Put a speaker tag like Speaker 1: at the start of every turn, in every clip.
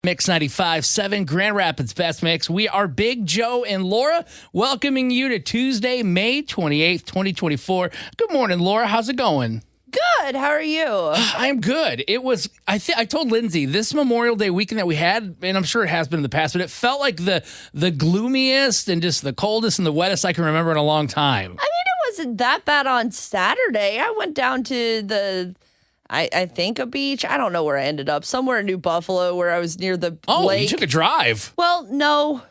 Speaker 1: Mix 95.7, Grand Rapids Best Mix. We are Big Joe and Laura, welcoming you to Tuesday, May 28th, 2024. Good morning, Laura. How's it going?
Speaker 2: Good. How are you?
Speaker 1: I'm good. It was, I told Lindsay, this Memorial Day weekend that we had, and I'm sure it has been in the past, but it felt like the gloomiest and just the coldest and the wettest I can remember in a long time.
Speaker 2: I mean, it wasn't that bad on Saturday. I went down to I think a beach. I don't know where I ended up. Somewhere in New Buffalo where I was near the lake.
Speaker 1: You took a drive.
Speaker 2: Well, no.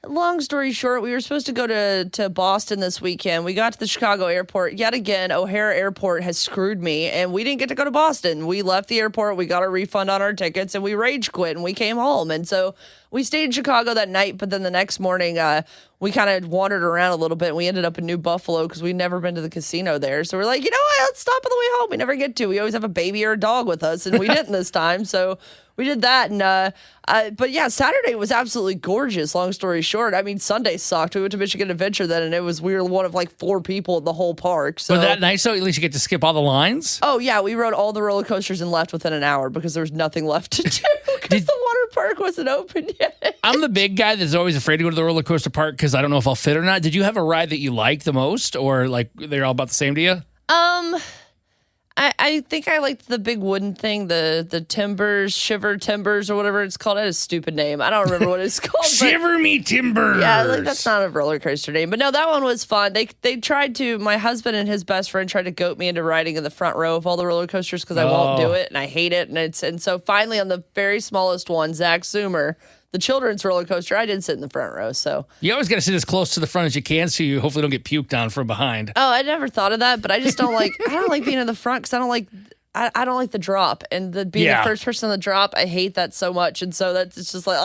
Speaker 2: Long story short, we were supposed to go to Boston this weekend. We got to the Chicago airport. Yet again, O'Hare Airport has screwed me, and we didn't get to go to Boston. We left the airport. We got a refund on our tickets, and we rage quit, and we came home. And so we stayed in Chicago that night, but then the next morning, we kind of wandered around a little bit, and we ended up in New Buffalo because we'd never been to the casino there. So we're like, you know what? Let's stop on the way home. We never get to. We always have a baby or a dog with us, and we didn't this time. So we did that, and but yeah, Saturday was absolutely gorgeous. Long story short, I mean, Sunday sucked. We went to Michigan Adventure then, and we were one of like 4 people in the whole park. So
Speaker 1: Was that nice? So at least you get to skip all the lines.
Speaker 2: Oh yeah, we rode all the roller coasters and left within an hour because there was nothing left to do because the water park wasn't open yet.
Speaker 1: I'm the big guy that's always afraid to go to the roller coaster park because I don't know if I'll fit or not. Did you have a ride that you liked the most, or like they're all about the same to you?
Speaker 2: I think I liked the big wooden thing, the Shiver Timbers or whatever it's called. It has a stupid name. I don't remember what it's called.
Speaker 1: Shiver me timbers.
Speaker 2: Yeah, like that's not a roller coaster name. But no, that one was fun. They tried to, my husband and his best friend tried to goat me into riding in the front row of all the roller coasters because I won't do it and I hate it. And so finally on the very smallest one, Zach Zoomer, the children's roller coaster, I did sit in the front row. So
Speaker 1: you always got to sit as close to the front as you can so you hopefully don't get puked on from behind.
Speaker 2: Oh, I never thought of that, but I just don't like, I don't like being in the front because I don't like the drop and being the first person on the drop. I hate that so much. And so it's just like,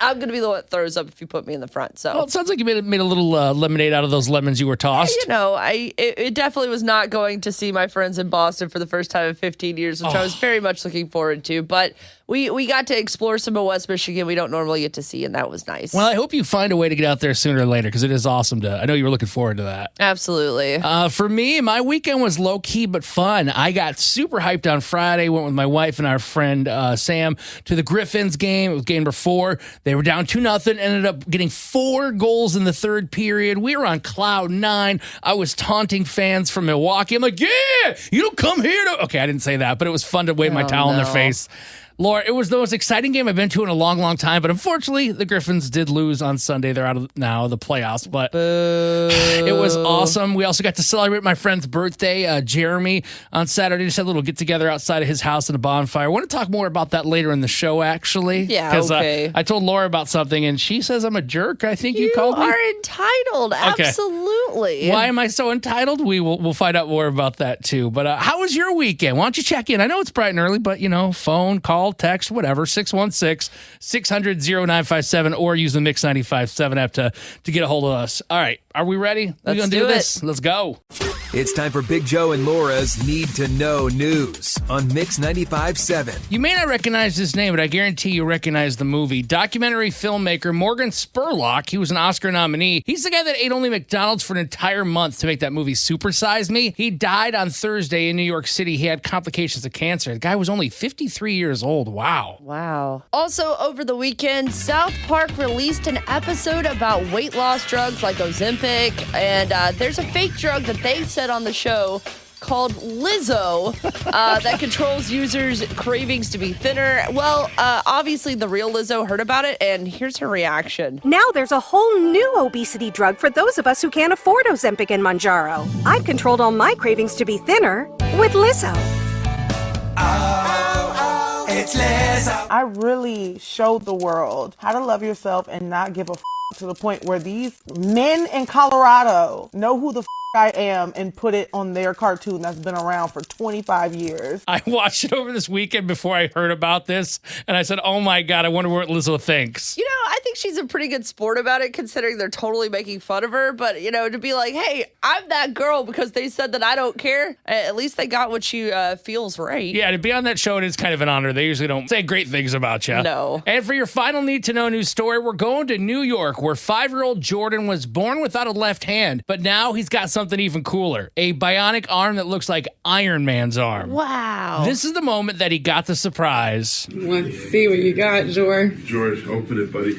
Speaker 2: I'm going to be the one that throws up if you put me in the front. So,
Speaker 1: well, it sounds like you made a little lemonade out of those lemons you were tossed.
Speaker 2: You know, it definitely was not going to see my friends in Boston for the first time in 15 years, which I was very much looking forward to. But we got to explore some of West Michigan we don't normally get to see, and that was nice.
Speaker 1: Well, I hope you find a way to get out there sooner or later because it is awesome I know you were looking forward to that.
Speaker 2: Absolutely.
Speaker 1: For me, my weekend was low-key but fun. I got super hyped on Friday, went with my wife and our friend Sam to the Griffins game. It was game number 4. They were down 2-0, ended up getting 4 goals in the third period. We were on cloud 9. I was taunting fans from Milwaukee. I'm like, yeah, you don't come here to... Okay, I didn't say that, but it was fun to wave my towel in their face. Laura, it was the most exciting game I've been to in a long, long time, but unfortunately, the Griffins did lose on Sunday. They're out of now the playoffs, but it was awesome. We also got to celebrate my friend's birthday, Jeremy, on Saturday. Just had a little get-together outside of his house at a bonfire. I want to talk more about that later in the show, actually.
Speaker 2: Yeah, okay.
Speaker 1: I told Laura about something, and she says I'm a jerk. I think you called me.
Speaker 2: You are entitled, absolutely.
Speaker 1: Why am I so entitled? We'll find out more about that, too. But how was your weekend? Why don't you check in? I know it's bright and early, but, phone, call, text, whatever, 616-600-0957, or use the Mix 95.7 app to get a hold of us. All right, are we ready? We're going to do this. Let's go.
Speaker 3: It's time for Big Joe and Laura's Need to Know News on Mix 95.7.
Speaker 1: You may not recognize this name, but I guarantee you recognize the movie. Documentary filmmaker Morgan Spurlock, he was an Oscar nominee. He's the guy that ate only McDonald's for an entire month to make that movie Super Size Me. He died on Thursday in New York City. He had complications of cancer. The guy was only 53 years old. Wow.
Speaker 2: Also, over the weekend, South Park released an episode about weight loss drugs like Ozempic, and there's a fake drug that they said on the show called Lizzo that controls users' cravings to be thinner. Well, obviously the real Lizzo heard about it, and here's her reaction.
Speaker 4: Now there's a whole new obesity drug for those of us who can't afford Ozempic and Mounjaro. I've controlled all my cravings to be thinner with Lizzo.
Speaker 5: It's Lizzo. I really showed the world how to love yourself and not give a to the point where these men in Colorado know who the I am and put it on their cartoon that's been around for 25 years.
Speaker 1: I watched it over this weekend before I heard about this, and I said, oh my God, I wonder what Lizzo thinks.
Speaker 2: You know, I think she's a pretty good sport about it, considering they're totally making fun of her. But, to be like, hey, I'm that girl because they said that I don't care. At least they got what she feels right.
Speaker 1: Yeah, to be on that show, it is kind of an honor. They usually don't say great things about you.
Speaker 2: No.
Speaker 1: And for your final need-to-know news story, we're going to New York, where 5-year-old Jordan was born without a left hand, but now he's got something even cooler, a bionic arm that looks like Iron Man's arm.
Speaker 2: Wow.
Speaker 1: This is the moment that he got the surprise.
Speaker 6: Let's see what you got, George.
Speaker 7: George, open it, buddy.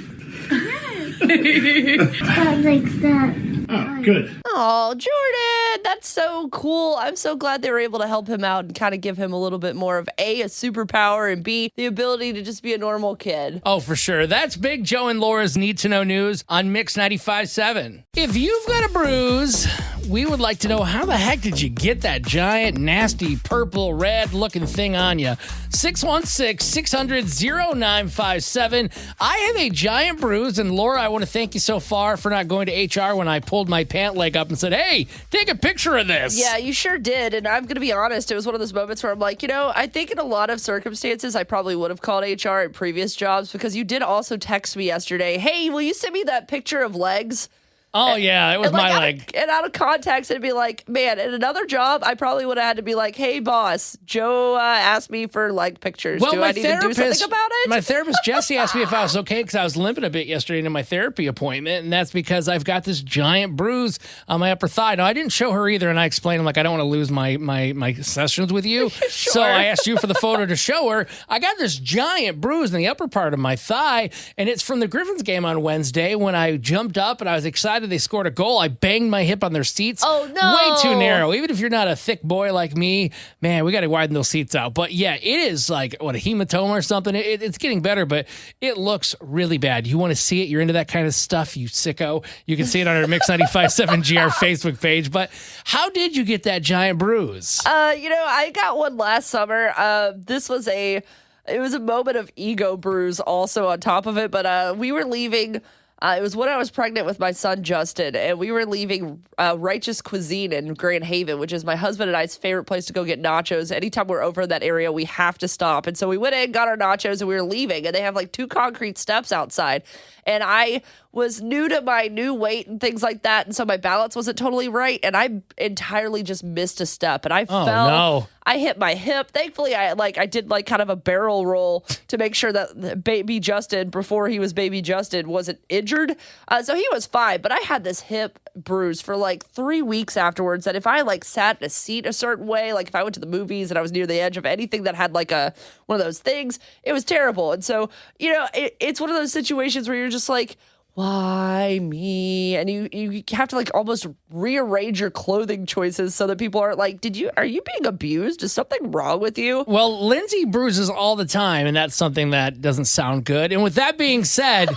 Speaker 8: That likes that.
Speaker 7: Oh, good.
Speaker 2: Oh, Jordan, that's so cool. I'm so glad they were able to help him out and kind of give him a little bit more of A, a superpower, and B, the ability to just be a normal kid.
Speaker 1: Oh, for sure. That's Big Joe and Laura's Need to Know News on Mix 95.7. If you've got a bruise, we would like to know, how the heck did you get that giant, nasty, purple, red looking thing on you? 616-600-0957. I have a giant bruise, and Laura, I want to thank you so far for not going to HR when I pulled my pant leg up and said, hey, take a picture of this.
Speaker 2: Yeah, you sure did. And I'm going to be honest, it was one of those moments where I'm like, I think in a lot of circumstances, I probably would have called HR at previous jobs, because you did also text me yesterday, hey, will you send me that picture of legs?
Speaker 1: Oh, yeah, it was my leg.
Speaker 2: And out of context, it'd be like, man, in another job, I probably would have had to be like, hey, boss, Joe asked me for leg pictures.
Speaker 1: Well,
Speaker 2: Do I need to do something about it?
Speaker 1: My therapist, Jesse, asked me if I was okay because I was limping a bit yesterday into my therapy appointment, and that's because I've got this giant bruise on my upper thigh. Now, I didn't show her either, and I explained, I'm like, I don't want to lose my sessions with you.
Speaker 2: Sure.
Speaker 1: So I asked you for the photo to show her. I got this giant bruise in the upper part of my thigh, and it's from the Griffins game on Wednesday when I jumped up and I was excited they scored a goal. I banged my hip on their seats.
Speaker 2: Oh, no.
Speaker 1: Way too narrow. Even if you're not a thick boy like me, man, we got to widen those seats out. But yeah, it is like, a hematoma or something. It's getting better, but it looks really bad. You want to see it? You're into that kind of stuff, you sicko. You can see it on our Mix 95.7 GR Facebook page. But how did you get that giant bruise?
Speaker 2: I got one last summer. This was it was a moment of ego bruise also on top of it, but we were leaving. It was when I was pregnant with my son, Justin, and we were leaving Righteous Cuisine in Grand Haven, which is my husband and I's favorite place to go get nachos. Anytime we're over in that area, we have to stop. And so we went in, got our nachos, and we were leaving. And they have like 2 concrete steps outside. And I was new to my new weight and things like that. And so my balance wasn't totally right. And I entirely just missed a step. And I fell.
Speaker 1: No.
Speaker 2: I hit my hip. Thankfully, I did like kind of a barrel roll to make sure that baby Justin, before he was baby Justin, wasn't injured. So he was fine. But I had this hip bruise for like 3 weeks afterwards, that if I like sat in a seat a certain way, like if I went to the movies and I was near the edge of anything that had like one of those things, it was terrible. And so, it's one of those situations where you're just like, why me? And you have to like almost rearrange your clothing choices so that people aren't like, are you being abused? Is something wrong with you?
Speaker 1: Well, Lindsay bruises all the time, and that's something that doesn't sound good. And with that being said,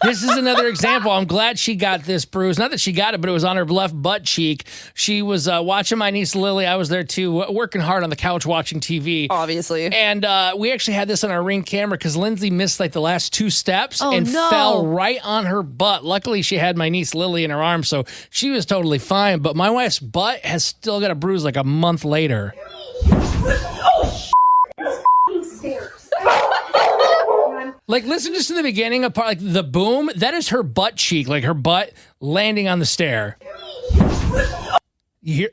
Speaker 1: this is another example. I'm glad she got this bruise. Not that she got it, but it was on her left butt cheek. She was watching my niece Lily. I was there too, working hard on the couch watching TV.
Speaker 2: Obviously.
Speaker 1: And we actually had this on our Ring camera because Lindsay missed like the last 2 steps and
Speaker 2: no.
Speaker 1: fell right on her butt. Luckily, she had my niece Lily in her arms, so she was totally fine. But my wife's butt has still got a bruise like a month later. Like, listen just to the beginning of part, like the boom. That is her butt cheek, like her butt landing on the stair. You hear?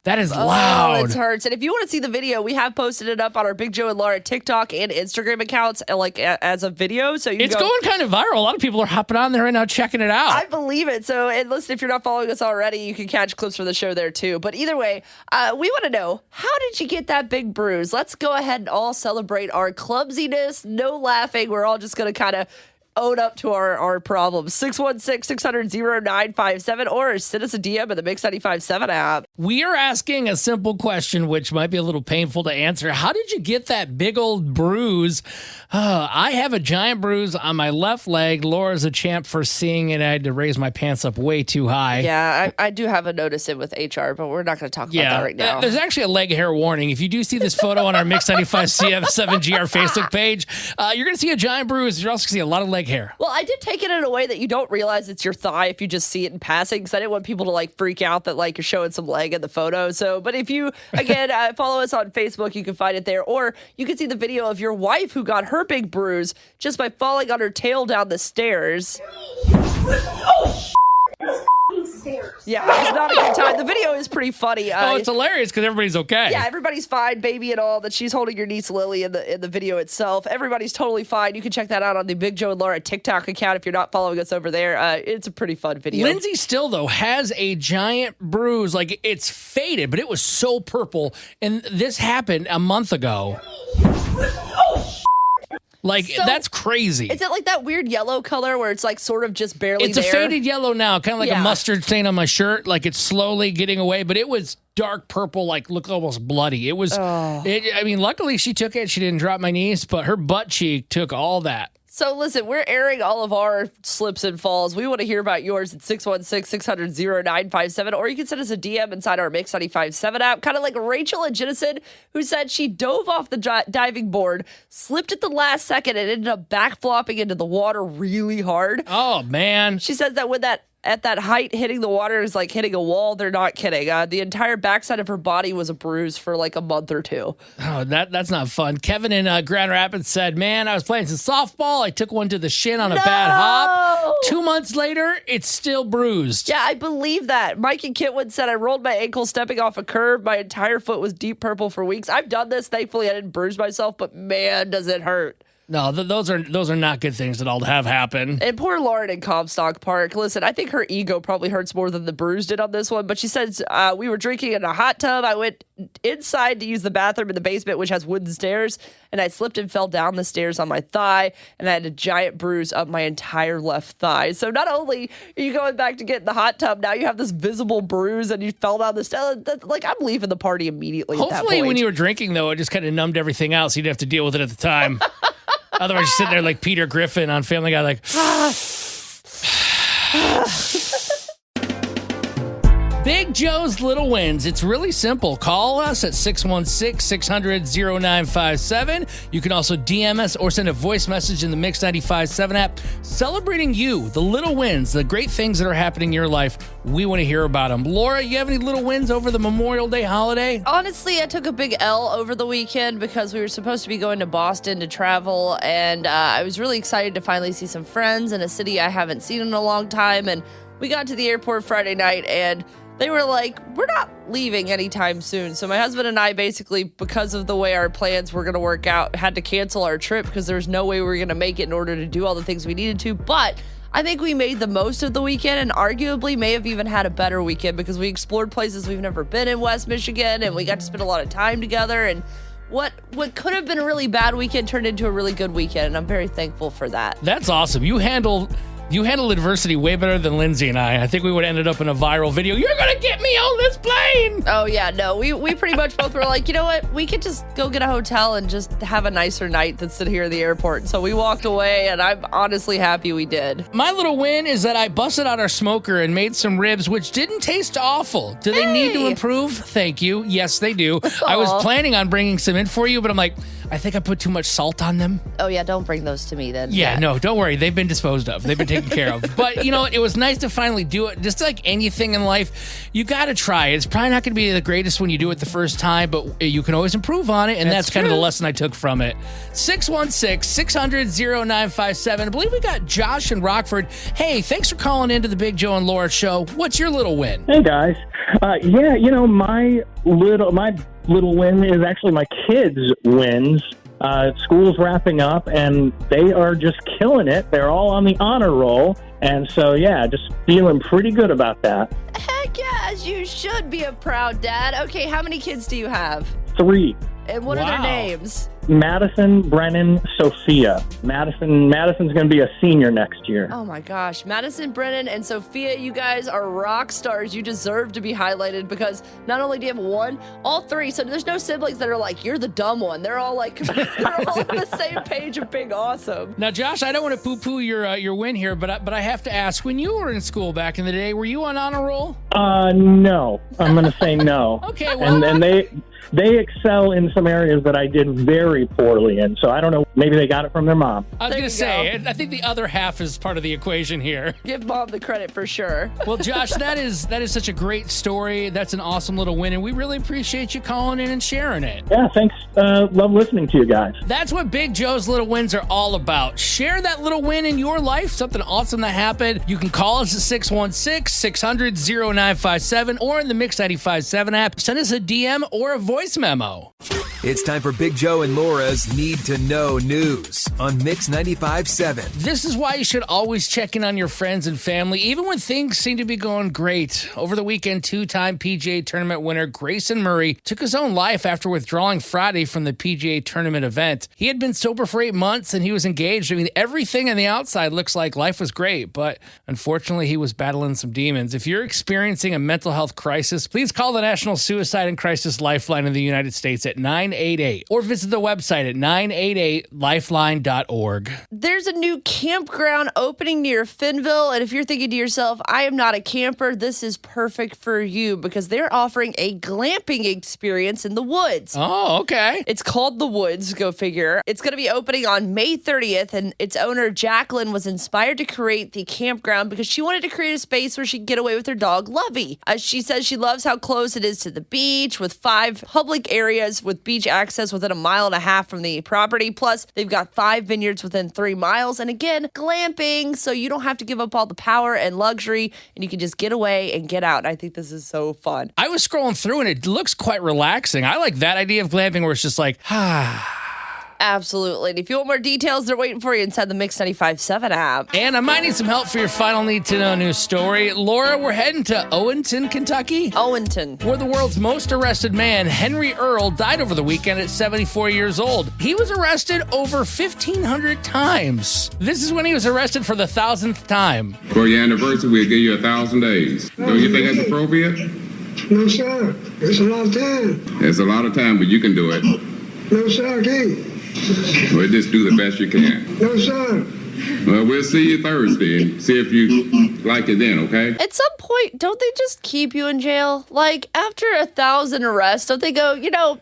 Speaker 1: That is loud.
Speaker 2: Oh, it hurts. And if you want to see the video, we have posted it up on our Big Joe and Laura TikTok and Instagram accounts, like as a video. So
Speaker 1: it's going kind of viral. A lot of people are hopping on there right now, checking it out.
Speaker 2: I believe it. So, and listen, if you're not following us already, you can catch clips from the show there too. But either way, we want to know, how did you get that big bruise? Let's go ahead and all celebrate our clumsiness. No laughing. We're all just going to kind of own up to our problems. 616-600-0957 or send us a DM in the Mix 95.7 app.
Speaker 1: We are asking a simple question, which might be a little painful to answer. How did you get that big old bruise? I have a giant bruise on my left leg. Laura's a champ for seeing it. I had to raise my pants up way too high.
Speaker 2: Yeah, I do have a notice in with HR, but we're not going to talk about that right now.
Speaker 1: There's actually a leg hair warning. If you do see this photo on our Mix 95 CF7GR Facebook page, you're going to see a giant bruise. You're also going to see a lot of leg hair.
Speaker 2: Well, I did take it in a way that you don't realize it's your thigh if you just see it in passing, because I didn't want people to like freak out that like you're showing some leg in the photo. So, but if you, again, follow us on Facebook, you can find it there. Or you can see the video of your wife who got her big bruise just by falling on her tail down the stairs. Yeah, it's not a good time. The video is pretty funny.
Speaker 1: It's hilarious because everybody's okay.
Speaker 2: Yeah, everybody's fine, baby and all. That she's holding your niece Lily in the video itself. Everybody's totally fine. You can check that out on the Big Joe and Laura TikTok account if you're not following us over there. It's a pretty fun video.
Speaker 1: Lindsay still, though, has a giant bruise. Like, it's faded, but it was so purple. And this happened a month ago. Like,
Speaker 2: So,
Speaker 1: that's crazy.
Speaker 2: Is it like that weird yellow color where it's like sort of just barely
Speaker 1: It's
Speaker 2: there?
Speaker 1: a faded yellow now, kind of like a mustard stain on my shirt. Like, it's slowly getting away, but it was dark purple, like, looked almost bloody. It was, I mean, luckily she took it. She didn't drop my niece, but her butt cheek took all that.
Speaker 2: So listen, we're airing all of our slips and falls. We want to hear about yours at 616-600-0957, or you can send us a DM inside our Mix 95.7 app, kind of like Rachel and Jennison, who said she dove off the diving board, slipped at the last second, and ended up back-flopping into the water really hard.
Speaker 1: Oh, man.
Speaker 2: She says that at that height, hitting the water is like hitting a wall. They're not kidding. The entire backside of her body was a bruise for like a month or two.
Speaker 1: Oh, that's not fun. Kevin in Grand Rapids said, man, I was playing some softball. I took one to the shin on a bad hop. 2 months later, it's still bruised.
Speaker 2: Yeah, I believe that. Mike and Kitwood said, I rolled my ankle stepping off a curb. My entire foot was deep purple for weeks. I've done this. Thankfully, I didn't bruise myself, but man, does it hurt.
Speaker 1: No, those are not good things that all have happen.
Speaker 2: And poor Lauren in Comstock Park. Listen, I think her ego probably hurts more than the bruise did on this one. But she says, we were drinking in a hot tub. I went inside to use the bathroom in the basement, which has wooden stairs. And I slipped and fell down the stairs on my thigh. And I had a giant bruise up my entire left thigh. So not only are you going back to get in the hot tub, now you have this visible bruise and you fell down the stairs. Like, I'm leaving the party immediately.
Speaker 1: Hopefully,
Speaker 2: at that
Speaker 1: when
Speaker 2: point.
Speaker 1: you were drinking, though, it just kind of numbed everything out, so you'd have to deal with it at the time. Otherwise, you're sitting there like Peter Griffin on Family Guy, like, Big Joe's Little Wins. It's really simple. Call us at 616-600-0957. You can also DM us or send a voice message in the Mix 95.7 app celebrating you, the little wins, the great things that are happening in your life. We want to hear about them. Laura, you have any little wins over the Memorial Day holiday?
Speaker 2: Honestly, I took a big L over the weekend because we were supposed to be going to Boston to travel, and I was really excited to finally see some friends in a city I haven't seen in a long time. And we got to the airport Friday night, and they were like, we're not leaving anytime soon. So my husband and I basically, because of the way our plans were going to work out, had to cancel our trip because there was no way we were going to make it in order to do all the things we needed to. But I think we made the most of the weekend and arguably may have even had a better weekend because we explored places we've never been in West Michigan, and we got to spend a lot of time together. And what could have been a really bad weekend turned into a really good weekend, and I'm very thankful for that.
Speaker 1: That's awesome. You handled adversity way better than Lindsay and I. I think we would have ended up in a viral video. You're going to get me on this plane.
Speaker 2: Oh, yeah, no. We pretty much both were like, you know what? We could just go get a hotel and just have a nicer night than sit here at the airport. So we walked away, and I'm honestly happy we did.
Speaker 1: My little win is that I busted out our smoker and made some ribs, which didn't taste awful. Do they need to improve? Thank you. Yes, they do. I was planning on bringing some in for you, but I'm like, I think I put too much salt on them.
Speaker 2: Oh, yeah, don't bring those to me then.
Speaker 1: Yeah, no, don't worry. They've been disposed of. They've been taken care of. But, you know, it was nice to finally do it. Just like anything in life, you got to try it. It's probably not going to be the greatest when you do it the first time, but you can always improve on it, and that's kind of the lesson I took from it. 616-600-0957. I believe we got Josh in Rockford. Hey, thanks for calling into the Big Joe and Laura show. What's your little win?
Speaker 9: Hey, guys. Yeah, you know, my little win is actually my kids' wins. School's wrapping up, and they are just killing it. They're all on the honor roll. And so, yeah, just feeling pretty good about that.
Speaker 2: Heck yes, you should be a proud dad. Okay, how many kids do you have?
Speaker 9: 3.
Speaker 2: And what are their names?
Speaker 9: Madison, Brennan, Sophia. Madison's going to be a senior next year.
Speaker 2: Oh my gosh. Madison, Brennan, and Sophia, you guys are rock stars. You deserve to be highlighted because not only do you have one, all 3. So there's no siblings that are like, you're the dumb one. They're all like, they're all on the same page of being awesome.
Speaker 1: Now, Josh, I don't want to poo-poo your win here, but I have to ask, when you were in school back in the day, were you on honor roll?
Speaker 9: No. I'm going to say no.
Speaker 1: Okay, well.
Speaker 9: And they excel in some areas that I did very poorly in. So I don't know, maybe they got it from their mom.
Speaker 1: I was
Speaker 2: There
Speaker 1: going to
Speaker 2: you
Speaker 1: say, I think the other half is part of the equation here.
Speaker 2: Give mom the credit for sure.
Speaker 1: Well, Josh, that is such a great story. That's an awesome little win, and we really appreciate you calling in and sharing it.
Speaker 9: Yeah, thanks. Love listening to you guys.
Speaker 1: That's what Big Joe's Little Wins are all about. Share that little win in your life, something awesome that happened. You can call us at 616-600-0957 or in the Mix 95.7 app. Send us a DM or a voice memo.
Speaker 3: It's time for Big Joe and Laura's Need to Know News on Mix 95.7.
Speaker 1: This is why you should always check in on your friends and family, even when things seem to be going great. Over the weekend, two-time PGA Tournament winner Grayson Murray took his own life after withdrawing Friday from the PGA Tournament event. He had been sober for 8 months and he was engaged. I mean, everything on the outside looks like life was great, but unfortunately, he was battling some demons. If you're experiencing a mental health crisis, please call the National Suicide and Crisis Lifeline in the United States at 988 or visit the website at 988lifeline.org.
Speaker 2: There's a new campground opening near Finnville, and if you're thinking to yourself, I am not a camper, this is perfect for you because they're offering a glamping experience in the woods.
Speaker 1: Oh, okay.
Speaker 2: It's called The Woods, go figure. It's going to be opening on May 30th, and its owner, Jacqueline, was inspired to create the campground because she wanted to create a space where she could get away with her dog, Lovey. She says she loves how close it is to the beach, with 5 public areas with beach access within 1.5 miles from the property. Plus, they've got 5 vineyards within 3 miles. And again, glamping, so you don't have to give up all the power and luxury, and you can just get away and get out. I think this is so fun.
Speaker 1: I was scrolling through and it looks quite relaxing. I like that idea of glamping where it's just like,
Speaker 2: Absolutely. And if you want more details, they're waiting for you inside the Mix 95.7 app.
Speaker 1: And I might need some help for your final Need to Know news story. Laura, we're heading to Owenton, Kentucky,
Speaker 2: Owenton.
Speaker 1: where the world's most arrested man, Henry Earl, died over the weekend at 74 years old. He was arrested over 1,500 times. This is when he was arrested for the 1,000th time.
Speaker 7: For your anniversary, we'll give you 1,000 days. Don't you think that's appropriate?
Speaker 6: No, sir. It's a lot of time.
Speaker 7: It's a lot of time, but you can do it.
Speaker 6: No, sir, I can't.
Speaker 7: Well, just do the best you can.
Speaker 6: No, sir.
Speaker 7: Well, we'll see you Thursday and see if you like it then, okay?
Speaker 2: At some point, don't they just keep you in jail? Like, after 1,000 arrests, don't they go,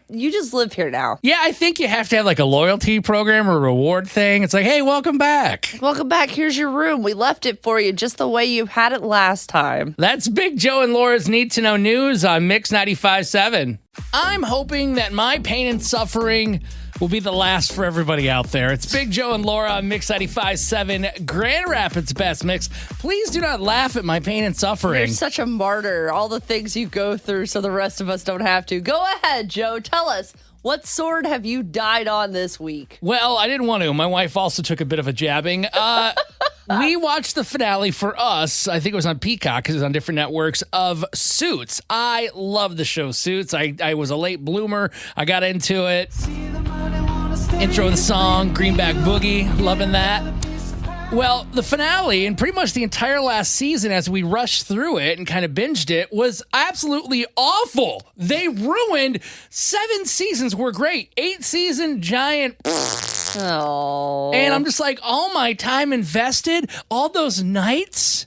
Speaker 2: you just live here now?
Speaker 1: Yeah, I think you have to have like a loyalty program or reward thing. It's like, hey, welcome back.
Speaker 2: Welcome back. Here's your room. We left it for you just the way you had it last time.
Speaker 1: That's Big Joe and Laura's Need to Know news on Mix 95.7. I'm hoping that my pain and suffering will be the last for everybody out there. It's Big Joe and Laura on Mix 95.7, Grand Rapids Best Mix. Please do not laugh at my pain and suffering.
Speaker 2: You're such a martyr. All the things you go through so the rest of us don't have to. Go ahead, Joe. Tell us, what sword have you died on this week?
Speaker 1: Well, I didn't want to. My wife also took a bit of a jabbing. We watched the finale for us. I think it was on Peacock because it was on different networks of Suits. I love the show Suits. I was a late bloomer. I got into it. Intro of the song, Greenback Boogie, loving that. Well, the finale and pretty much the entire last season as we rushed through it and kind of binged it was absolutely awful. They ruined 7 seasons were great. 8 season giant.
Speaker 2: Oh.
Speaker 1: And I'm just like, all my time invested, all those nights,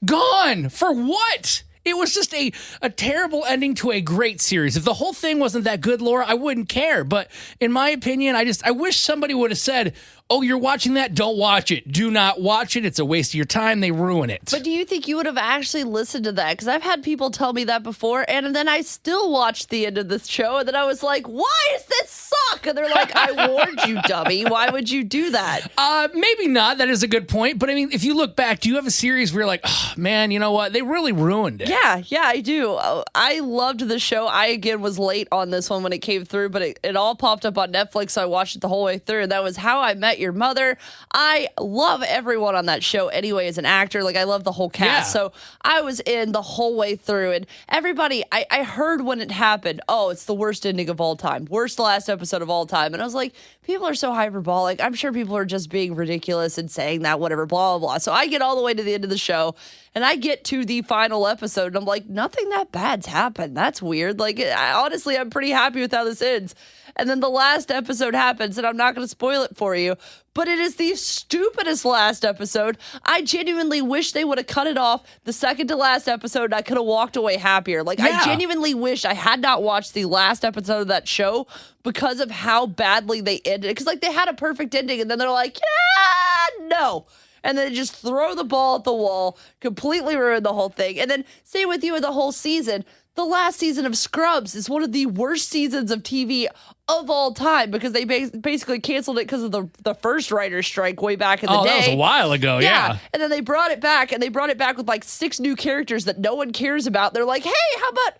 Speaker 1: gone. For what? It was just a terrible ending to a great series. If the whole thing wasn't that good, Laura, I wouldn't care. But in my opinion, I wish somebody would have said, oh, you're watching that? Don't watch it. Do not watch it. It's a waste of your time. They ruin it.
Speaker 2: But do you think you would have actually listened to that? Because I've had people tell me that before, and then I still watched the end of this show, and then I was like, why does this suck? And they're like, I warned you, dummy. Why would you do that?
Speaker 1: Maybe not. That is a good point. But I mean, if you look back, do you have a series where you're like, oh, man, you know what? They really ruined it.
Speaker 2: Yeah, I do. I loved the show. I, again, was late on this one when it came through, but it all popped up on Netflix, so I watched it the whole way through. And that was How I Met Your Mother. I love everyone on that show anyway as an actor. Like, I love the whole cast.
Speaker 1: Yeah.
Speaker 2: So I was in the whole way through. And everybody, I heard when it happened, oh, it's the worst ending of all time. Worst last episode of all time. And I was like, people are so hyperbolic. I'm sure people are just being ridiculous and saying that, whatever, blah, blah, blah. So I get all the way to the end of the show, and I get to the final episode, and I'm like, nothing that bad's happened. That's weird. Like, honestly, I'm pretty happy with how this ends. And then the last episode happens, and I'm not going to spoil it for you, but it is the stupidest last episode. I genuinely wish they would have cut it off the second to last episode, and I could have walked away happier. Like, I genuinely wish I had not watched the last episode of that show because of how badly they ended. Because, like, they had a perfect ending, and then they're like, yeah, no. And then just throw the ball at the wall, completely ruin the whole thing. And then same with you with the whole season. The last season of Scrubs is one of the worst seasons of TV of all time because they basically canceled it because of the first writer's strike way back in the day.
Speaker 1: Oh, that was a while ago, yeah.
Speaker 2: And then they brought it back, and they brought it back with like 6 new characters that no one cares about. They're like, hey, how about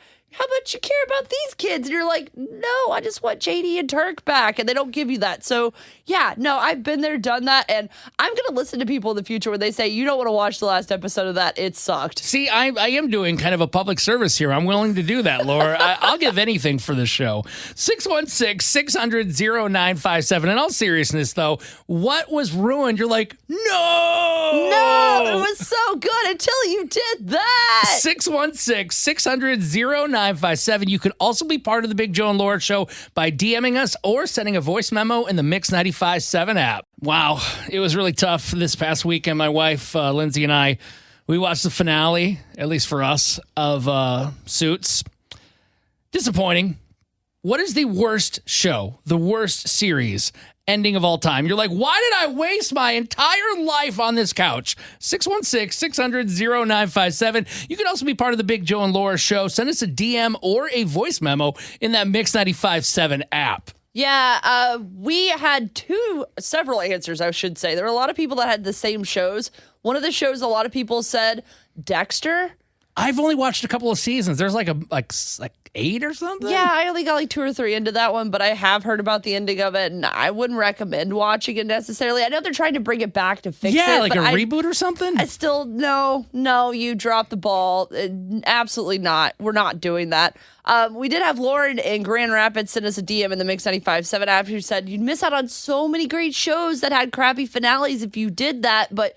Speaker 2: you care about these kids? And you're like, no, I just want JD and Turk back. And they don't give you that. So, yeah, no, I've been there, done that. And I'm going to listen to people in the future when they say, you don't want to watch the last episode of that. It sucked.
Speaker 1: See, I am doing kind of a public service here. I'm willing to do that, Laura. I'll give anything for this show. 616-600-0957. In all seriousness, though, what was ruined? You're like, no,
Speaker 2: it was so good until you did that.
Speaker 1: 616-600-0957. You can also be part of the Big Joe and Laura Show by DMing us or sending a voice memo in the Mix 95.7 app. Wow, it was really tough this past weekend. My wife, Lindsay, and I, we watched the finale, at least for us, of Suits. Disappointing. What is the worst show, the worst series ending of all time? You're like, why did I waste my entire life on this couch? 616-600-0957. You can also be part of the Big Joe and Laura Show. Send us a DM or a voice memo in that Mix 95.7 app.
Speaker 2: Yeah, we had several answers, I should say. There were a lot of people that had the same shows. One of the shows a lot of people said, Dexter.
Speaker 1: I've only watched a couple of seasons. There's like 8 or something?
Speaker 2: Yeah, I only got like 2 or 3 into that one, but I have heard about the ending of it, and I wouldn't recommend watching it necessarily. I know they're trying to bring it back to fix it.
Speaker 1: Yeah, like a reboot or something?
Speaker 2: I still, no, you dropped the ball. Absolutely not. We're not doing that. We did have Lauren in Grand Rapids send us a DM in the Mix 95.7 app who said, you'd miss out on so many great shows that had crappy finales if you did that, but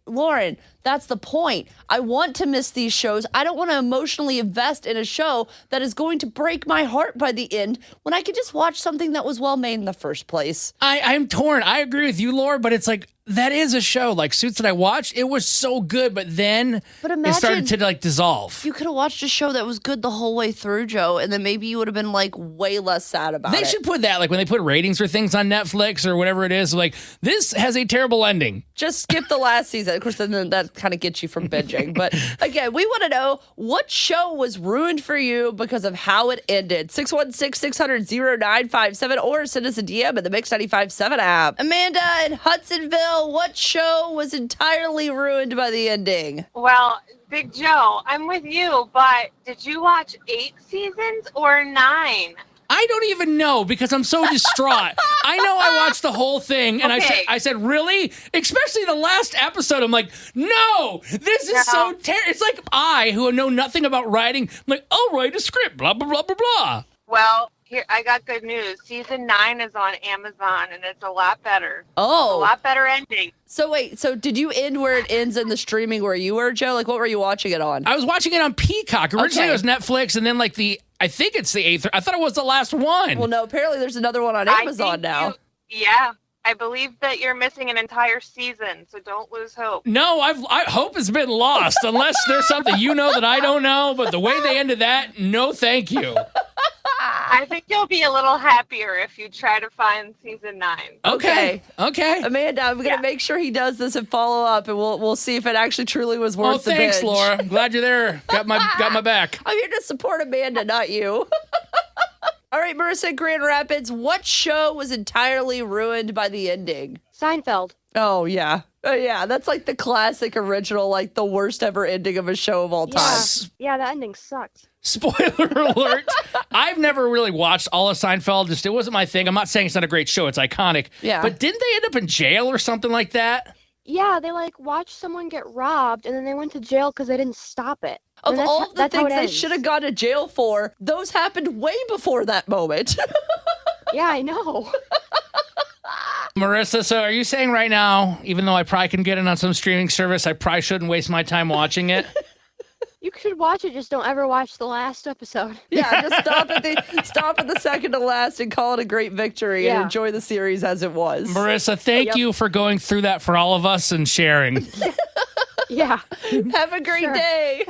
Speaker 2: Lauren, that's the point. I want to miss these shows. I don't want to emotionally invest in a show that is going to break my heart by the end when I could just watch something that was well made in the first place.
Speaker 1: I'm torn. I agree with you, Laura, but it's like, that is a show. Like Suits that I watched, it was so good, but then it started to like dissolve.
Speaker 2: You could have watched a show that was good the whole way through, Joe, and then maybe you would have been like way less sad about it.
Speaker 1: They should put that, like when they put ratings for things on Netflix or whatever it is, like this has a terrible ending.
Speaker 2: Just skip the last season. Of course, then that kind of gets you from binging. But again, we want to know what show was ruined for you because of how it ended. 616-600-0957 or send us a DM at the Mix 95.7 app. Amanda in Hudsonville, what show was entirely ruined by the ending?
Speaker 10: Well, Big Joe, I'm with you, but did you watch 8 seasons or 9?
Speaker 1: I don't even know because I'm so distraught. I know I watched the whole thing, and I said, really? Especially the last episode. I'm like, no, this is so terrible. It's like I, who know nothing about writing, I'm like, I'll write a script, blah, blah, blah, blah, blah.
Speaker 10: Well, here, I got good news. Season 9 is on Amazon, and it's a lot better.
Speaker 2: Oh.
Speaker 10: A lot better ending.
Speaker 2: So wait, did you end where it ends in the streaming where you were, Joe? Like, what were you watching it on?
Speaker 1: I was watching it on Peacock. Originally, it was Netflix, and then like I think it's the 8th. I thought it was the last one.
Speaker 2: Well, no, apparently there's another one on Amazon now.
Speaker 10: I believe that you're missing an entire season, so don't lose hope.
Speaker 1: No, I hope has been lost, unless there's something you know that I don't know. But the way they ended that, no thank you.
Speaker 10: I think you'll be a little happier if you try to find season 9.
Speaker 1: Okay.
Speaker 2: Amanda, I'm going to make sure he does this and follow up, and we'll see if it actually truly was worth the
Speaker 1: thanks,
Speaker 2: binge.
Speaker 1: Laura. I'm glad you're there. Got my back.
Speaker 2: I'm here to support Amanda, not you. All right, Marissa, Grand Rapids, what show was entirely ruined by the ending?
Speaker 11: Seinfeld.
Speaker 2: Oh, yeah. Yeah, that's like the classic original, like the worst ever ending of a show of all time.
Speaker 11: Yeah, that ending sucked.
Speaker 1: Spoiler alert. I've never really watched all of Seinfeld. It wasn't my thing. I'm not saying it's not a great show. It's iconic.
Speaker 2: Yeah.
Speaker 1: But didn't they end up in jail or something like that?
Speaker 11: Yeah, they watched someone get robbed, and then they went to jail because they didn't stop it.
Speaker 2: Of all the things they should have gone to jail for, those happened way before that moment.
Speaker 11: Yeah, I know.
Speaker 1: Marissa, so are you saying right now, even though I probably can get it on some streaming service, I probably shouldn't waste my time watching it?
Speaker 11: You should watch it, just don't ever watch the last episode.
Speaker 2: Yeah, just stop at the second to last and call it a great victory and
Speaker 11: Yeah.
Speaker 2: enjoy the series as it was.
Speaker 1: Marissa, thank you for going through that for all of us and sharing.
Speaker 11: Yeah.
Speaker 2: Have a great day.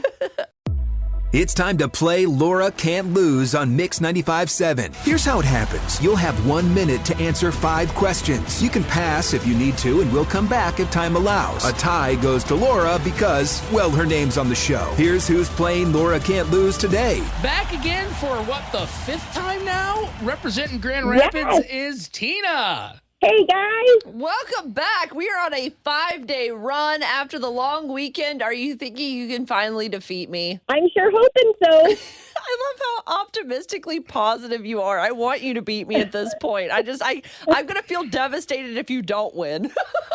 Speaker 3: It's time to play Laura Can't Lose on Mix 95.7. Here's how it happens. You'll have 1 minute to answer 5 questions. You can pass if you need to, and we'll come back if time allows. A tie goes to Laura because, well, her name's on the show. Here's who's playing Laura Can't Lose today.
Speaker 1: Back again for what, the 5th time now? Representing Grand Rapids is Tina.
Speaker 12: Hey, guys.
Speaker 2: Welcome back. We are on a 5-day run after the long weekend. Are you thinking you can finally defeat me?
Speaker 12: I'm sure hoping so.
Speaker 2: I love how optimistically positive you are. I want you to beat me at this point. I'm going to feel devastated if you don't win.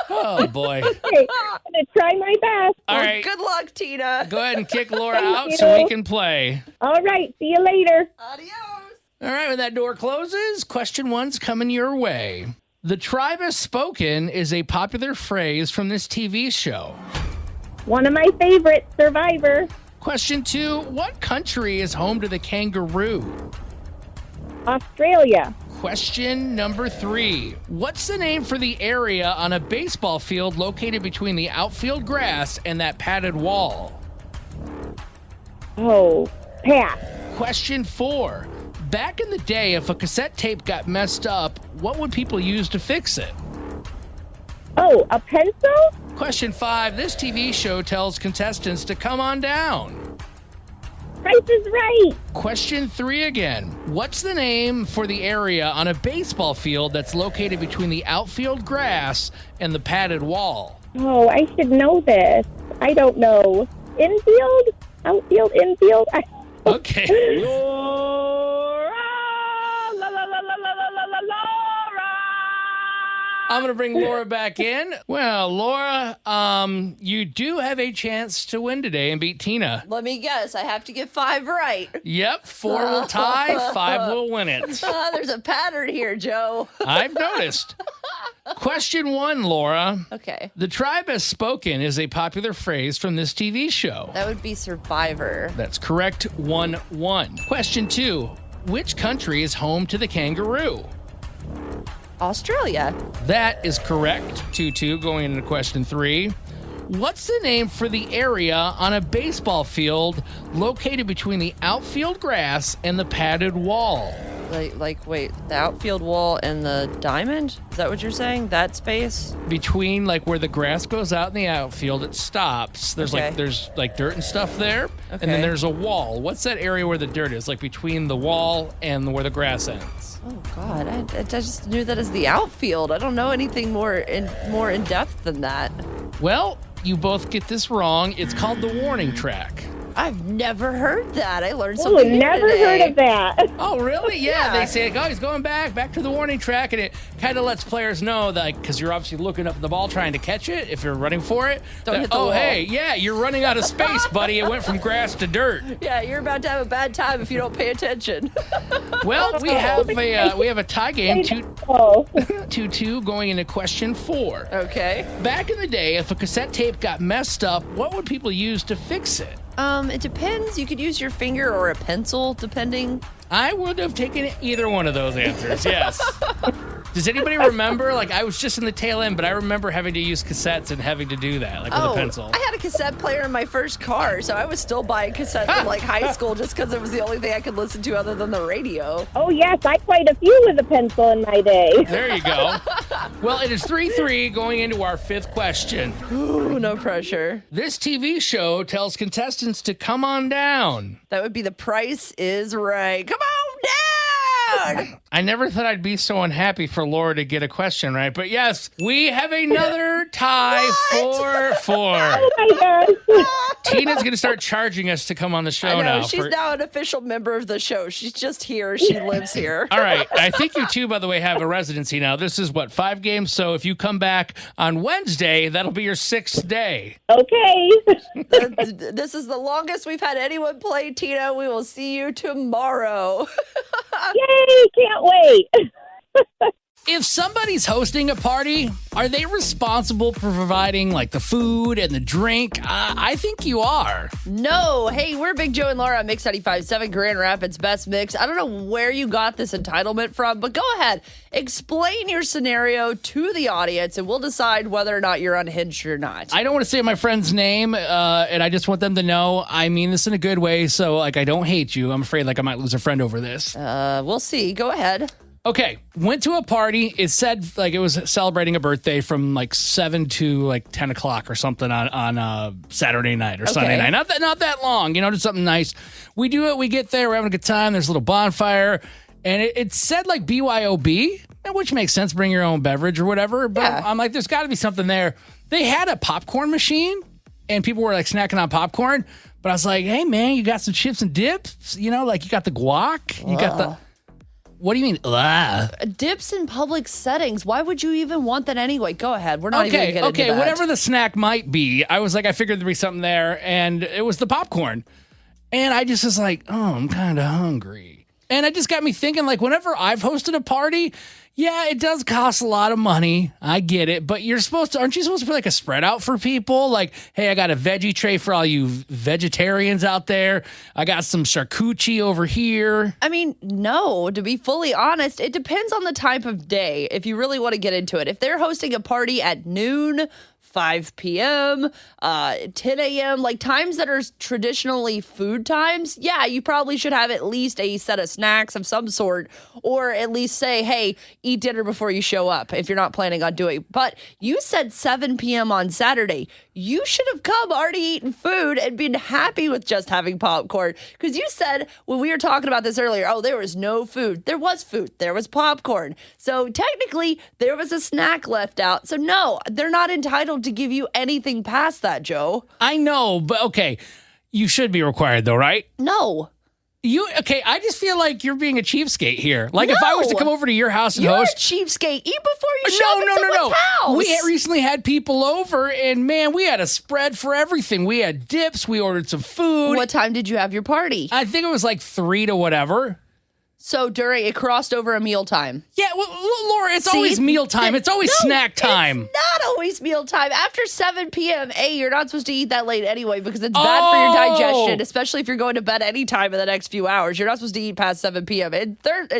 Speaker 1: Oh, boy.
Speaker 12: Okay, I'm going to try my best.
Speaker 1: All right.
Speaker 2: Good luck, Tina.
Speaker 1: Go ahead and kick Laura
Speaker 12: Thank
Speaker 1: out
Speaker 12: you.
Speaker 1: so we can play.
Speaker 12: All right. See you later.
Speaker 2: Adios.
Speaker 1: All right, when that door closes, question 1's coming your way. The tribe has spoken is a popular phrase from this TV show.
Speaker 12: One of my favorites, Survivor.
Speaker 1: Question 2, what country is home to the kangaroo?
Speaker 12: Australia.
Speaker 1: Question number 3, what's the name for the area on a baseball field located between the outfield grass and that padded wall?
Speaker 12: Oh, pass.
Speaker 1: Question 4, back in the day, if a cassette tape got messed up, what would people use to fix it?
Speaker 12: Oh, a pencil?
Speaker 1: Question 5, this TV show tells contestants to come on down.
Speaker 12: Price is Right.
Speaker 1: Question 3 again. What's the name for the area on a baseball field that's located between the outfield grass and the padded wall?
Speaker 12: Oh, I should know this. I don't know. Infield? Outfield? Infield?
Speaker 1: Okay.
Speaker 12: Laura! La, la, la, la, la, la, la, Laura!
Speaker 1: I'm going to bring Laura back in. Well, Laura, you do have a chance to win today and beat Tina.
Speaker 2: Let me guess. I have to get 5 right.
Speaker 1: Yep, 4 will tie, 5 will win it.
Speaker 2: There's a pattern here, Joe.
Speaker 1: I've noticed. Question 1, Laura.
Speaker 2: Okay.
Speaker 1: The tribe has spoken is a popular phrase from this TV show.
Speaker 2: That would be Survivor.
Speaker 1: That's correct. 1-1. Question 2. Which country is home to the kangaroo?
Speaker 2: Australia.
Speaker 1: That is correct. 2-2 going into question 3. What's the name for the area on a baseball field located between the outfield grass and the padded wall?
Speaker 2: Wait, the outfield wall and the diamond? Is that what you're saying? That space?
Speaker 1: Between where the grass goes out in the outfield, it stops. There's
Speaker 2: Okay.
Speaker 1: there's dirt and stuff there, and
Speaker 2: Okay.
Speaker 1: then there's a wall. What's that area where the dirt is? Like between the wall and where the grass ends?
Speaker 2: Oh God, I just knew that as the outfield. I don't know anything more in depth than that.
Speaker 1: Well, you both get this wrong. It's called the warning track.
Speaker 2: I've never heard that. I learned
Speaker 12: Oh,
Speaker 2: something new
Speaker 12: never
Speaker 2: today.
Speaker 12: heard of that.
Speaker 1: Oh, really? Yeah. They say, oh, he's going back to the warning track, and it kind of lets players know that, because you're obviously looking up at the ball trying to catch it if you're running for it.
Speaker 2: Don't
Speaker 1: that,
Speaker 2: hit the
Speaker 1: oh,
Speaker 2: wall.
Speaker 1: hey, yeah, you're running out of space, buddy. It went from grass to dirt.
Speaker 2: Yeah, you're about to have a bad time if you don't pay attention.
Speaker 1: Well, we have a tie game,
Speaker 12: Oh.
Speaker 1: 2-2 going into question 4.
Speaker 2: Okay.
Speaker 1: Back in the day, if a cassette tape got messed up, what would people use to fix it?
Speaker 2: It depends. You could use your finger or a pencil, depending.
Speaker 1: I would have taken either one of those answers, yes. Does anybody remember? I was just in the tail end, but I remember having to use cassettes and having to do that, with a pencil.
Speaker 2: I had a cassette player in my first car, so I was still buying cassettes in high school just because it was the only thing I could listen to other than the radio.
Speaker 12: Oh, yes, I played a few with a pencil in my day.
Speaker 1: There you go. Well, it is 3-3 going into our 5th question.
Speaker 2: Ooh, no pressure.
Speaker 1: This TV show tells contestants to come on down.
Speaker 2: That would be The Price is Right. Come on down!
Speaker 1: I never thought I'd be so unhappy for Laura to get a question right, but yes, we have another tie 4-4.
Speaker 12: Oh, my gosh.
Speaker 1: Tina's going to start charging us to come on the show
Speaker 2: I know,
Speaker 1: now.
Speaker 2: she's now an official member of the show. She's just here. She lives here.
Speaker 1: All right. I think you two, by the way, have a residency now. This is 5 games. So if you come back on Wednesday, that'll be your 6th day.
Speaker 12: Okay.
Speaker 2: This is the longest we've had anyone play, Tina. We will see you tomorrow.
Speaker 12: Yay, can't wait.
Speaker 1: If somebody's hosting a party, are they responsible for providing like the food and the drink? I think you are.
Speaker 2: No. Hey, we're Big Joe and Laura on Mix 95.7 Grand Rapids Best Mix. I don't know where you got this entitlement from, but go ahead. Explain your scenario to the audience, and we'll decide whether or not you're unhinged or not.
Speaker 1: I don't want to say my friend's name, and I just want them to know I mean this in a good way. So, like, I don't hate you. I'm afraid like I might lose a friend over this.
Speaker 2: We'll see. Go ahead.
Speaker 1: Okay, went to a party. It said like it was celebrating a birthday from like 7 to like 10 o'clock or something on Saturday night or Sunday night. Not that long, just something nice. We do it. We get there. We're having a good time. There's a little bonfire. And it said like BYOB, which makes sense. Bring your own beverage or whatever. But yeah. I'm like, there's got to be something there. They had a popcorn machine and people were like snacking on popcorn. But I was like, hey, man, you got some chips and dips? Like you got the guac? You got the... What do you mean?
Speaker 2: Dips in public settings. Why would you even want that anyway? Go ahead. We're not even going to get into that.
Speaker 1: Whatever the snack might be, I was like, I figured there'd be something there, and it was the popcorn. And I just was like, oh, I'm kind of hungry. And it just got me thinking, like, whenever I've hosted a party, yeah, it does cost a lot of money. I get it. But aren't you supposed to put like a spread out for people? Like, hey, I got a veggie tray for all you vegetarians out there. I got some charcuterie over here.
Speaker 2: I mean, no, to be fully honest, it depends on the type of day. If you really want to get into it, if they're hosting a party at noon, 5 p.m., 10 a.m., like times that are traditionally food times, yeah, you probably should have at least a set of snacks of some sort, or at least say, hey, eat dinner before you show up if you're not planning on doing. But you said 7 p.m. on Saturday. You should have come already eaten food and been happy with just having popcorn. Because you said when we were talking about this earlier, oh, there was no food. There was food. There was popcorn. So technically, there was a snack left out. So no, they're not entitled to give you anything past that, Joe.
Speaker 1: I know, but okay. You should be required though, right?
Speaker 2: No.
Speaker 1: I just feel like you're being a cheapskate here. Like if I was to come over to your house and host.
Speaker 2: You're a cheapskate. Eat before you show up at someone's house.
Speaker 1: We recently had people over and man, we had a spread for everything. We had dips. We ordered some food.
Speaker 2: What time did you have your party?
Speaker 1: I think it was like 3 to whatever.
Speaker 2: So it crossed over a mealtime.
Speaker 1: Yeah, well, Laura, it's always mealtime. It's always snack time.
Speaker 2: It's not always mealtime. After 7 p.m., you're not supposed to eat that late anyway because it's bad for your digestion, especially if you're going to bed any time in the next few hours. You're not supposed to eat past 7 p.m. And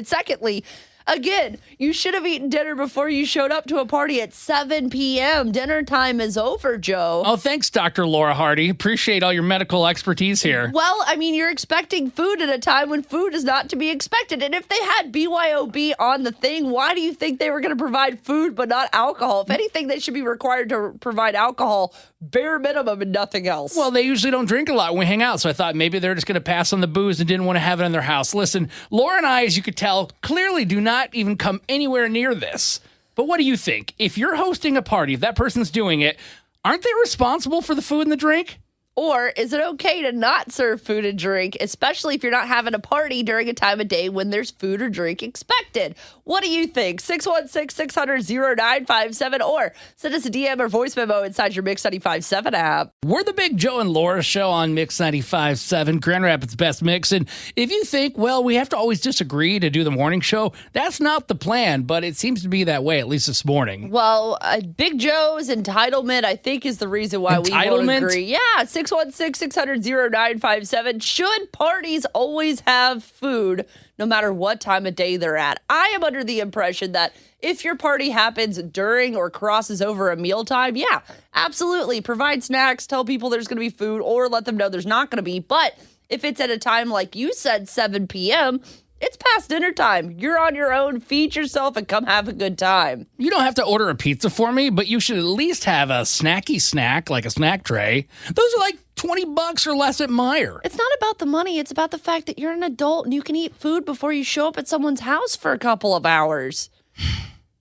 Speaker 2: secondly, again, you should have eaten dinner before you showed up to a party at 7 p.m. Dinner time is over, Joe.
Speaker 1: Oh, thanks, Dr. Laura Hardy. Appreciate all your medical expertise here.
Speaker 2: Well, I mean, you're expecting food at a time when food is not to be expected. And if they had BYOB on the thing, why do you think they were going to provide food but not alcohol? If anything, they should be required to provide alcohol, bare minimum, and nothing else.
Speaker 1: Well, they usually don't drink a lot when we hang out, so I thought maybe they're just going to pass on the booze and didn't want to have it in their house. Listen, Laura and I, as you could tell, clearly do not even come anywhere near this. But what do you think? If you're hosting a party, if that person's doing it, aren't they responsible for the food and the drink?
Speaker 2: Or is it okay to not serve food and drink, especially if you're not having a party during a time of day when there's food or drink expected? What do you think? 616-600-0957 or send us a DM or voice memo inside your Mix 95.7 app.
Speaker 1: We're the Big Joe and Laura show on Mix 95.7, Grand Rapids Best Mix. And if you think, well, we have to always disagree to do the morning show, that's not the plan, but it seems to be that way, at least this morning.
Speaker 2: Well, Big Joe's entitlement, I think, is the reason why we won't agree. Yeah, 616-600-0957. Should parties always have food no matter what time of day they're at? I am under the impression that if your party happens during or crosses over a mealtime, yeah, absolutely. Provide snacks, tell people there's going to be food, or let them know there's not going to be. But if it's at a time like you said, 7 p.m., it's past dinner time. You're on your own. Feed yourself and come have a good time.
Speaker 1: You don't have to order a pizza for me, but you should at least have a snacky snack, like a snack tray. Those are like $20 or less at Meijer.
Speaker 2: It's not about the money. It's about the fact that you're an adult and you can eat food before you show up at someone's house for a couple of hours.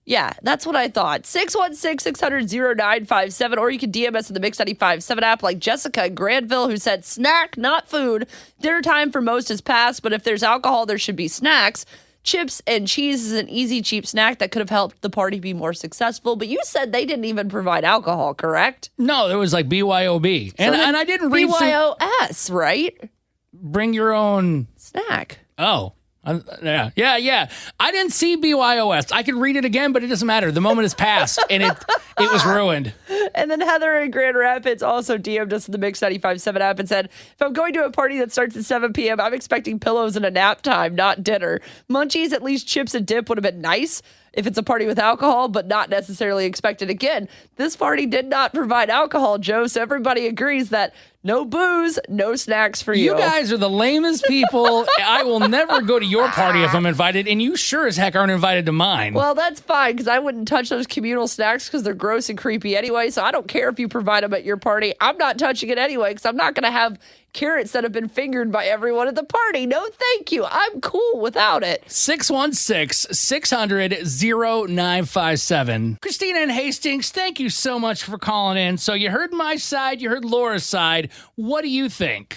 Speaker 2: Yeah, that's what I thought. 616-600-0957, or you can DM us in the Mix 95.7 app like Jessica in Granville, who said, snack, not food. Dinner time for most is past, but if there's alcohol, there should be snacks. Chips and cheese is an easy, cheap snack that could have helped the party be more successful, but you said they didn't even provide alcohol, correct?
Speaker 1: No, it was like BYOB. And I didn't read
Speaker 2: BYOS, right?
Speaker 1: Bring your own
Speaker 2: snack.
Speaker 1: Oh. Yeah. I didn't see BYOS. I could read it again, but it doesn't matter. The moment has passed, and it was ruined.
Speaker 2: And then Heather in Grand Rapids also DM'd us in the Mix 95.7 app and said, if I'm going to a party that starts at 7 p.m., I'm expecting pillows and a nap time, not dinner. Munchies, at least chips and dip would have been nice if it's a party with alcohol, but not necessarily expected. Again, this party did not provide alcohol, Joe, so everybody agrees that no booze, no snacks for you.
Speaker 1: You guys are the lamest people. I will never go to your party if I'm invited, and you sure as heck aren't invited to mine.
Speaker 2: Well, that's fine, because I wouldn't touch those communal snacks because they're gross and creepy anyway, so I don't care if you provide them at your party. I'm not touching it anyway, because I'm not going to have carrots that have been fingered by everyone at the party. No, thank you. I'm cool without it.
Speaker 1: 616-600-0957. Christina and Hastings, thank you so much for calling in. So you heard my side, you heard Laura's side. What do you think?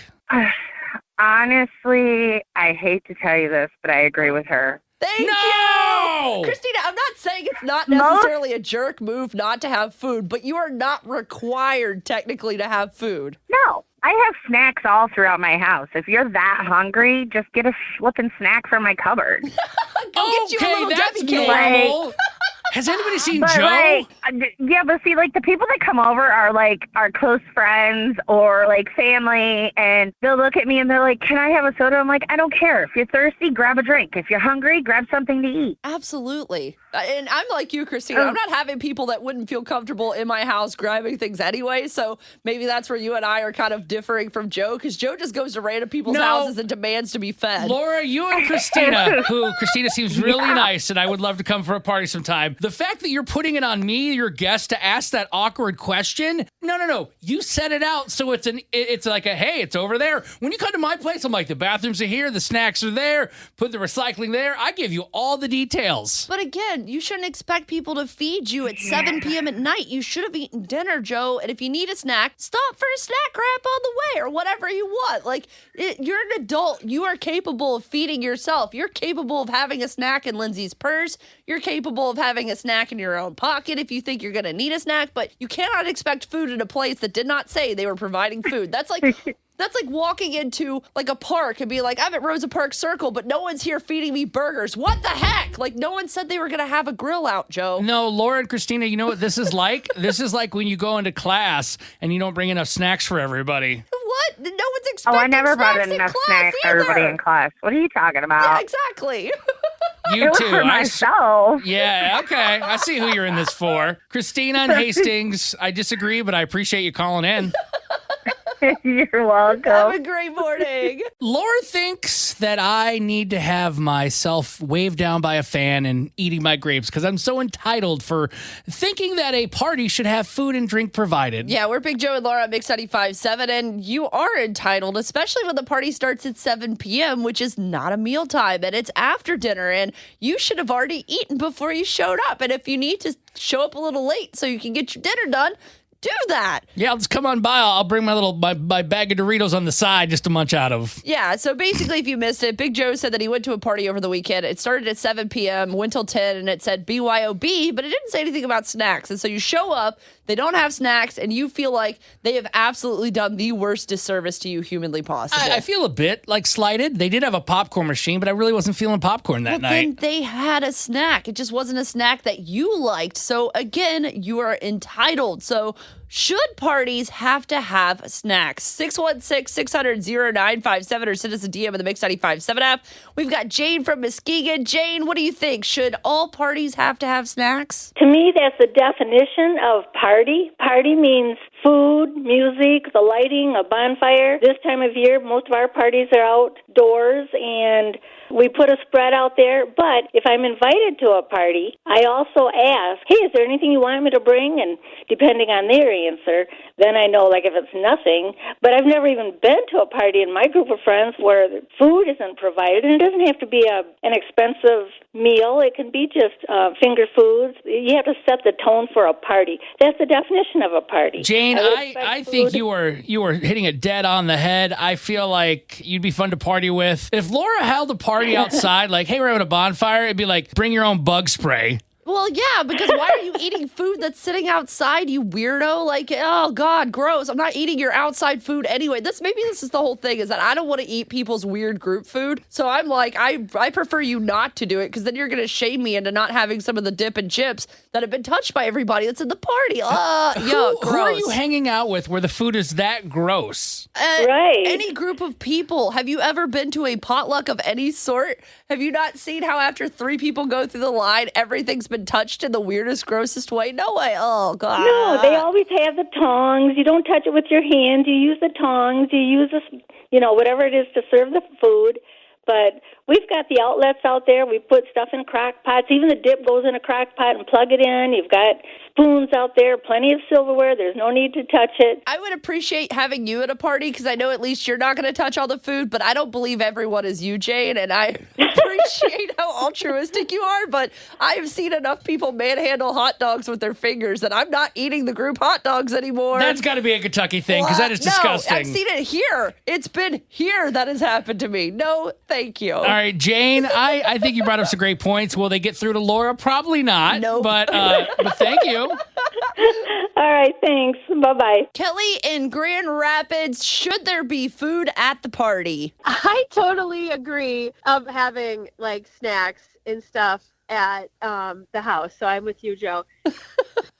Speaker 13: Honestly, I hate to tell you this, but I agree with her.
Speaker 2: Thank you! Christina, I'm not saying it's not necessarily a jerk move not to have food, but you are not required technically to have food.
Speaker 13: No. I have snacks all throughout my house. If you're that hungry, just get a flipping snack from my cupboard.
Speaker 2: Get you a little
Speaker 1: that's
Speaker 2: Debbie cake.
Speaker 1: normal. Has anybody seen
Speaker 13: But
Speaker 1: Joe?
Speaker 13: but see, the people that come over are our close friends or family, and they'll look at me and they're like, "Can I have a soda?" I'm like, "I don't care. If you're thirsty, grab a drink. If you're hungry, grab something to eat."
Speaker 2: Absolutely. And I'm like you, Christina. I'm not having people that wouldn't feel comfortable in my house grabbing things anyway. So maybe that's where you and I are kind of differing from Joe, because Joe just goes to random people's houses and demands to be fed.
Speaker 1: Laura, you and Christina, Christina seems really nice, and I would love to come for a party sometime. The fact that you're putting it on me, your guest, to ask that awkward question, no. You set it out so it's like a, hey, it's over there. When you come to my place, I'm like, the bathrooms are here, the snacks are there, put the recycling there. I give you all the details.
Speaker 2: But again, you shouldn't expect people to feed you at 7 p.m. at night. You should have eaten dinner, Joe. And if you need a snack, stop for a snack wrap on the way or whatever you want. You're an adult. You are capable of feeding yourself. You're capable of having a snack in Lindsay's purse. You're capable of having a snack in your own pocket if you think you're going to need a snack. But you cannot expect food at a place that did not say they were providing food. That's like walking into a park and be like, I'm at Rosa Parks Circle, but no one's here feeding me burgers. What the heck? No one said they were going to have a grill out, Joe.
Speaker 1: No, Laura and Christina, you know what this is like? This is like when you go into class and you don't bring enough snacks for everybody.
Speaker 2: What? No one's expecting
Speaker 13: I never brought
Speaker 2: snacks
Speaker 13: enough
Speaker 2: in
Speaker 13: snacks for
Speaker 2: either.
Speaker 13: everybody in class. What are you talking about?
Speaker 2: Yeah, exactly.
Speaker 1: You
Speaker 13: It was
Speaker 1: too.
Speaker 13: for myself.
Speaker 1: Yeah, okay. I see who you're in this for. Christina and Hastings, I disagree, but I appreciate you calling in.
Speaker 13: You're welcome.
Speaker 2: Have a great morning.
Speaker 1: Laura thinks that I need to have myself waved down by a fan and eating my grapes because I'm so entitled for thinking that a party should have food and drink provided.
Speaker 2: Yeah, we're Big Joe and Laura at Mix 95.7, and you are entitled, especially when the party starts at 7 p.m., which is not a mealtime, and it's after dinner, and you should have already eaten before you showed up. And if you need to show up a little late so you can get your dinner done, do that.
Speaker 1: Yeah, let's come on by. I'll bring my bag of Doritos on the side just to munch out of.
Speaker 2: Yeah, so basically, if you missed it, Big Joe said that he went to a party over the weekend. It started at 7 p.m., went till 10, and it said BYOB, but it didn't say anything about snacks. And so you show up, they don't have snacks, and you feel like they have absolutely done the worst disservice to you humanly possible.
Speaker 1: I feel a bit slighted. They did have a popcorn machine, but I really wasn't feeling popcorn that night.
Speaker 2: Then they had a snack. It just wasn't a snack that you liked. So again, you are entitled. So should parties have to have snacks? 616-600-0957 or send us a DM in the Mix 95.7 app. We've got Jane from Muskegon. Jane, what do you think? Should all parties have to have snacks?
Speaker 12: To me, that's the definition of party. Party means food, music, the lighting, a bonfire. This time of year, most of our parties are outdoors, and we put a spread out there. But if I'm invited to a party, I also ask, hey, is there anything you want me to bring? And depending on their answer, then I know, if it's nothing. But I've never even been to a party in my group of friends where the food isn't provided. And it doesn't have to be an expensive meal. It can be just finger foods. You have to set the tone for a party. That's the definition of a party.
Speaker 1: Jane, I think you are hitting it dead on the head. I feel like you'd be fun to party with. If Laura held a party outside, hey, we're having a bonfire, it'd be like, bring your own bug spray.
Speaker 2: Well, yeah, because why are you eating food that's sitting outside, you weirdo? Like, oh, God, gross. I'm not eating your outside food anyway. Maybe this is the whole thing, is that I don't want to eat people's weird group food. So I'm like, I prefer you not to do it, because then you're going to shame me into not having some of the dip and chips that have been touched by everybody that's in the party. Yuck, gross.
Speaker 1: Who are you hanging out with where the food is that gross?
Speaker 12: Right.
Speaker 2: Any group of people. Have you ever been to a potluck of any sort? Have you not seen how after 3 people go through the line, everything's been touched in the weirdest, grossest way? No way. Oh, God.
Speaker 12: No, they always have the tongs. You don't touch it with your hands. You use the tongs. You use this, whatever it is to serve the food. But we've got the outlets out there. We put stuff in crock pots. Even the dip goes in a crock pot and plug it in. You've got spoons out there, plenty of silverware. There's no need to touch it.
Speaker 2: I would appreciate having you at a party, because I know at least you're not going to touch all the food, but I don't believe everyone is you, Jane, and I appreciate how altruistic you are, but I have seen enough people manhandle hot dogs with their fingers that I'm not eating the group hot dogs anymore.
Speaker 1: That's got to be a Kentucky thing, because that is disgusting.
Speaker 2: No, I've seen it here. It's been here that has happened to me. No, thank you.
Speaker 1: All right, Jane, I think you brought up some great points. Will they get through to Laura? Probably not.
Speaker 2: Nope.
Speaker 1: But thank you.
Speaker 12: All right, thanks. Bye-bye.
Speaker 2: Kelly in Grand Rapids, should there be food at the party?
Speaker 11: I totally agree of having like snacks and stuff at the house. So I'm with you, Joe.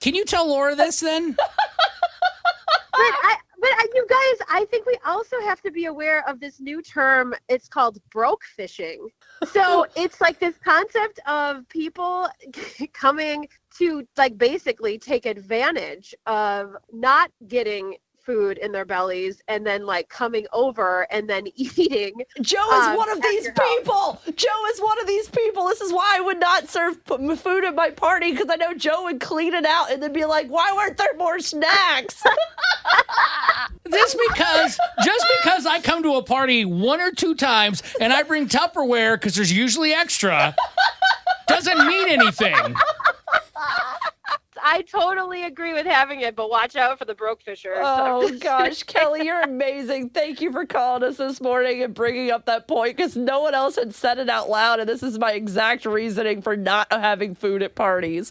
Speaker 1: Can you tell Laura this then?
Speaker 11: But you guys, I think we also have to be aware of this new term. It's called broke fishing. So it's like this concept of people coming to like basically take advantage of not getting food in their bellies and then like coming over and then eating.
Speaker 2: Joe is one of these people. Joe is one of these people. This is why I would not serve food at my party, because I know Joe would clean it out and then be like, why weren't there more snacks?
Speaker 1: Just because I come to a party 1 or 2 times and I bring Tupperware because there's usually extra doesn't mean anything.
Speaker 11: I totally agree with having it, but watch out for the broke fishers.
Speaker 2: Oh, gosh, Kelly, you're amazing. Thank you for calling us this morning and bringing up that point, because no one else had said it out loud, and this is my exact reasoning for not having food at parties.